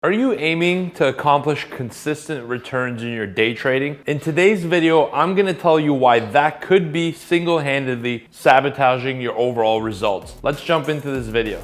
Are you aiming to accomplish consistent returns in your day trading? In today's video, I'm going to tell you why that could be single-handedly sabotaging your overall results. Let's jump into this video.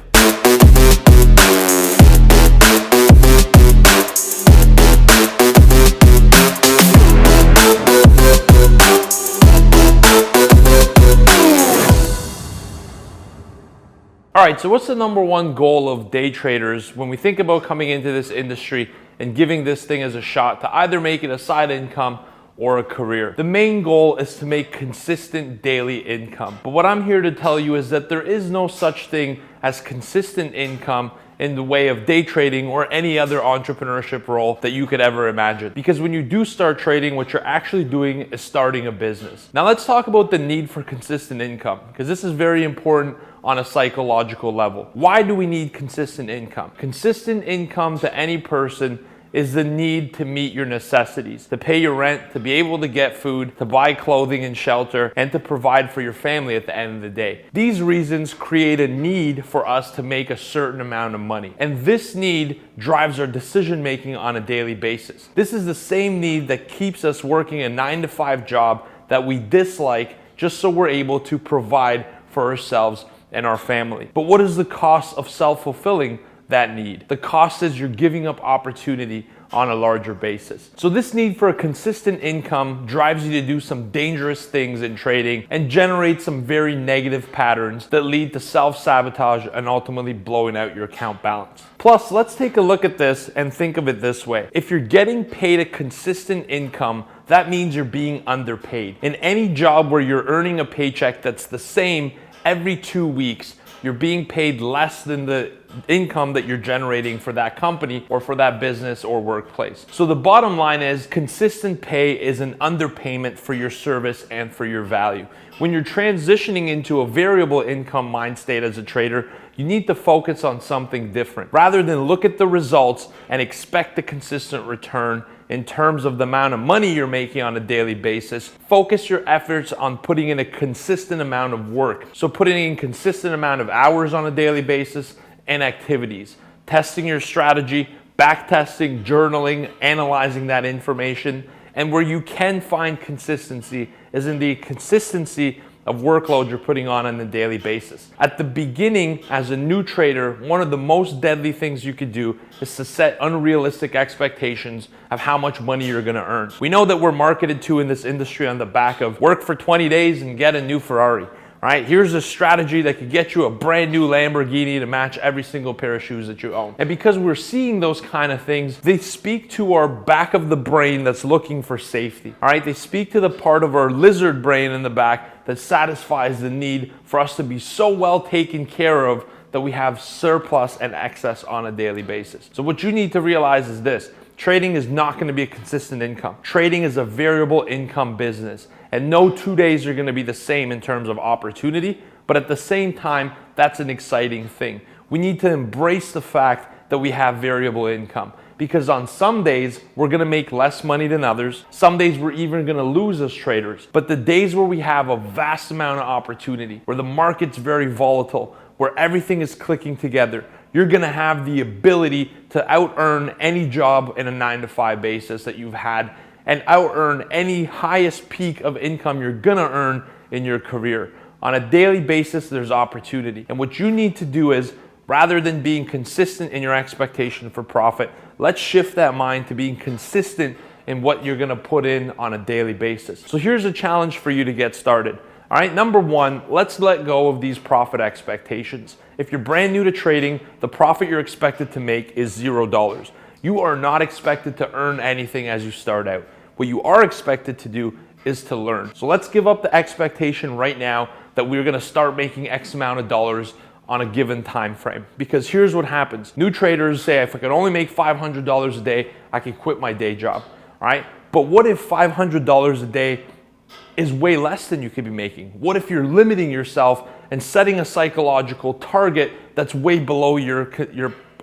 All right, so what's the number one goal of day traders when we think about coming into this industry and giving this thing as a shot to either make it a side income or a career? The main goal is to make consistent daily income. But what I'm here to tell you is that there is no such thing as consistent income in the way of day trading or any other entrepreneurship role that you could ever imagine. Because when you do start trading, what you're actually doing is starting a business. Now let's talk about the need for consistent income, because this is very important on a psychological level. Why do we need consistent income? Consistent income to any person is the need to meet your necessities, to pay your rent, to be able to get food, to buy clothing and shelter, and to provide for your family at the end of the day. These reasons create a need for us to make a certain amount of money. And this need drives our decision making on a daily basis. This is the same need that keeps us working a 9-to-5 job that we dislike just so we're able to provide for ourselves and our family. But what is the cost of self-fulfilling that need? The cost is you're giving up opportunity on a larger basis. So this need for a consistent income drives you to do some dangerous things in trading and generate some very negative patterns that lead to self-sabotage and ultimately blowing out your account balance. Plus, let's take a look at this and think of it this way. If you're getting paid a consistent income, that means you're being underpaid. In any job where you're earning a paycheck that's the same every 2 weeks, you're being paid less than the income that you're generating for that company or for that business or workplace. So the bottom line is consistent pay is an underpayment for your service and for your value. When you're transitioning into a variable income mind state as a trader, you need to focus on something different. Rather than look at the results and expect a consistent return in terms of the amount of money you're making on a daily basis, focus your efforts on putting in a consistent amount of work. So putting in consistent amount of hours on a daily basis and activities, testing your strategy, back testing, journaling, analyzing that information. And where you can find consistency is in the consistency of workload you're putting on a daily basis. At the beginning, as a new trader, one of the most deadly things you could do is to set unrealistic expectations of how much money you're gonna earn. We know that we're marketed to in this industry on the back of work for 20 days and get a new Ferrari. Right? Here's a strategy that could get you a brand new Lamborghini to match every single pair of shoes that you own. And because we're seeing those kind of things, they speak to our back of the brain that's looking for safety. All right? They speak to the part of our lizard brain in the back that satisfies the need for us to be so well taken care of that we have surplus and excess on a daily basis. So what you need to realize is this: trading is not going to be a consistent income. Trading is a variable income business. And no 2 days are going to be the same in terms of opportunity, but at the same time, that's an exciting thing. We need to embrace the fact that we have variable income, because on some days, we're going to make less money than others. Some days we're even going to lose as traders. But the days where we have a vast amount of opportunity, where the market's very volatile, where everything is clicking together, you're going to have the ability to out-earn any job in a 9-to-5 basis that you've had, and out-earn any highest peak of income you're gonna earn in your career. On a daily basis, there's opportunity. And what you need to do is, rather than being consistent in your expectation for profit, let's shift that mind to being consistent in what you're gonna put in on a daily basis. So here's a challenge for you to get started. All right, number one, let's let go of these profit expectations. If you're brand new to trading, the profit you're expected to make is $0. You are not expected to earn anything as you start out. What you are expected to do is to learn. So let's give up the expectation right now that we're gonna start making X amount of dollars on a given time frame. Because here's what happens. New traders say, if I could only make $500 a day, I could quit my day job, all right? But what if $500 a day is way less than you could be making? What if you're limiting yourself and setting a psychological target that's way below your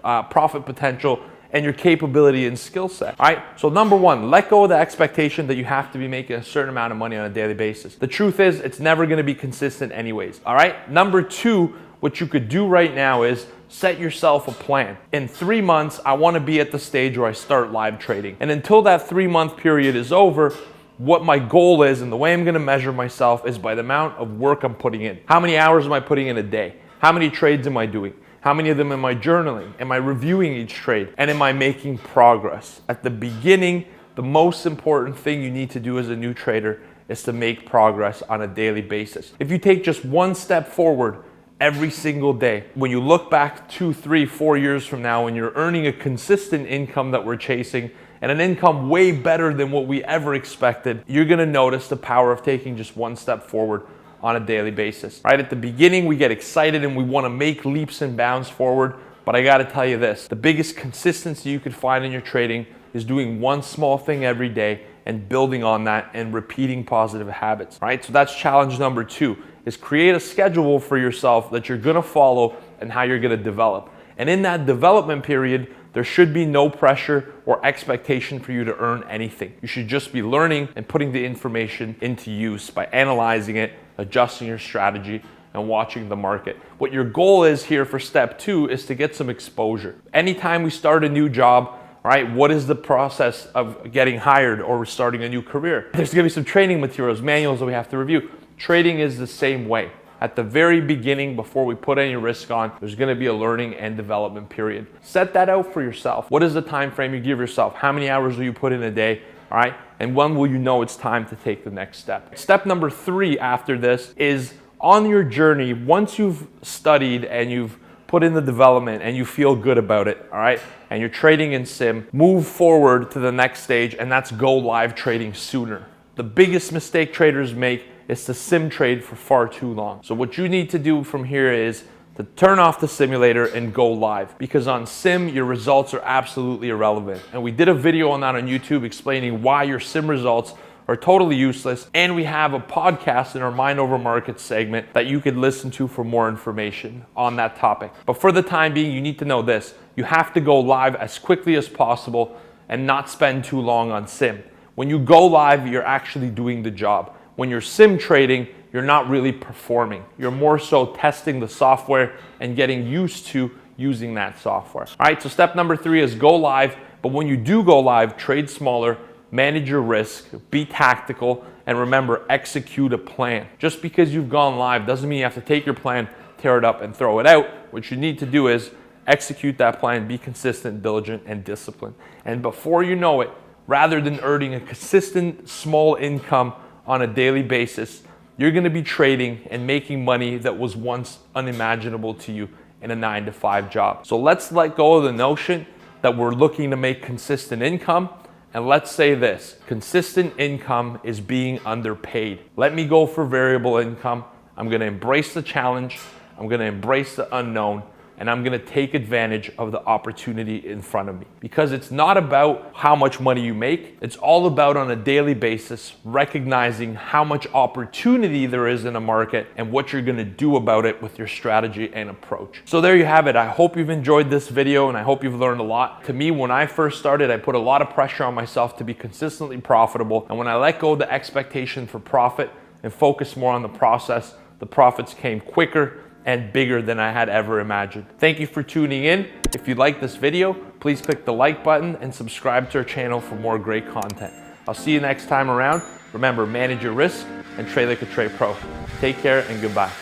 profit potential and your capability and skill set? All right, so number one, let go of the expectation that you have to be making a certain amount of money on a daily basis. The truth is, it's never gonna be consistent anyways, all right? Number two, What you could do right now is set yourself a plan. In 3 months, I want to be at the stage where I start live trading. And until that 3-month period is over, what my goal is and the way I'm going to measure myself is by the amount of work I'm putting in. How many hours am I putting in a day? How many trades am I doing? How many of them am I journaling? Am I reviewing each trade? And am I making progress? At the beginning, the most important thing you need to do as a new trader is to make progress on a daily basis. If you take just one step forward every single day, when you look back 2, 3, 4 years from now, when you're earning a consistent income that we're chasing, and an income way better than what we ever expected, you're gonna notice the power of taking just one step forward on a daily basis. Right at the beginning, we get excited and we wanna make leaps and bounds forward, but I gotta tell you this, the biggest consistency you could find in your trading is doing one small thing every day and building on that and repeating positive habits, right? So that's challenge number 2, is create a schedule for yourself that you're gonna follow and how you're gonna develop. And in that development period, there should be no pressure or expectation for you to earn anything. You should just be learning and putting the information into use by analyzing it, adjusting your strategy, and watching the market. What your goal is here for step 2 is to get some exposure. Anytime we start a new job, right, what is the process of getting hired or starting a new career? There's gonna be some training materials, manuals that we have to review. Trading is the same way. At the very beginning, before we put any risk on, there's gonna be a learning and development period. Set that out for yourself. What is the time frame you give yourself? How many hours will you put in a day? All right, and when will you know it's time to take the next step? Step number 3 after this is on your journey, once you've studied and you've put in the development and you feel good about it, all right, and you're trading in sim, move forward to the next stage, and that's go live trading sooner. The biggest mistake traders make is to sim trade for far too long. So what you need to do from here is to turn off the simulator and go live, because on sim, your results are absolutely irrelevant. And we did a video on that on YouTube explaining why your sim results are totally useless. And we have a podcast in our Mind Over Market segment that you could listen to for more information on that topic. But for the time being, you need to know this. You have to go live as quickly as possible and not spend too long on sim. When you go live, you're actually doing the job. When you're sim trading, you're not really performing. You're more so testing the software and getting used to using that software. All right, so step number 3 is go live. But when you do go live, trade smaller, manage your risk, be tactical, and remember, execute a plan. Just because you've gone live doesn't mean you have to take your plan, tear it up, and throw it out. What you need to do is execute that plan, be consistent, diligent, and disciplined. And before you know it, rather than earning a consistent small income on a daily basis, you're gonna be trading and making money that was once unimaginable to you in a 9-to-5 job. So let's let go of the notion that we're looking to make consistent income. And let's say this, consistent income is being underpaid. Let me go for variable income. I'm gonna embrace the challenge. I'm gonna embrace the unknown. And I'm gonna take advantage of the opportunity in front of me. Because it's not about how much money you make. It's all about, on a daily basis, recognizing how much opportunity there is in a market and what you're gonna do about it with your strategy and approach. So there you have it. I hope you've enjoyed this video and I hope you've learned a lot. To me, when I first started, I put a lot of pressure on myself to be consistently profitable. And when I let go of the expectation for profit and focus more on the process, the profits came quicker and bigger than I had ever imagined. Thank you for tuning in. If you like this video, please click the like button and subscribe to our channel for more great content. I'll see you next time around. Remember, manage your risk and trade like a trade pro. Take care and goodbye.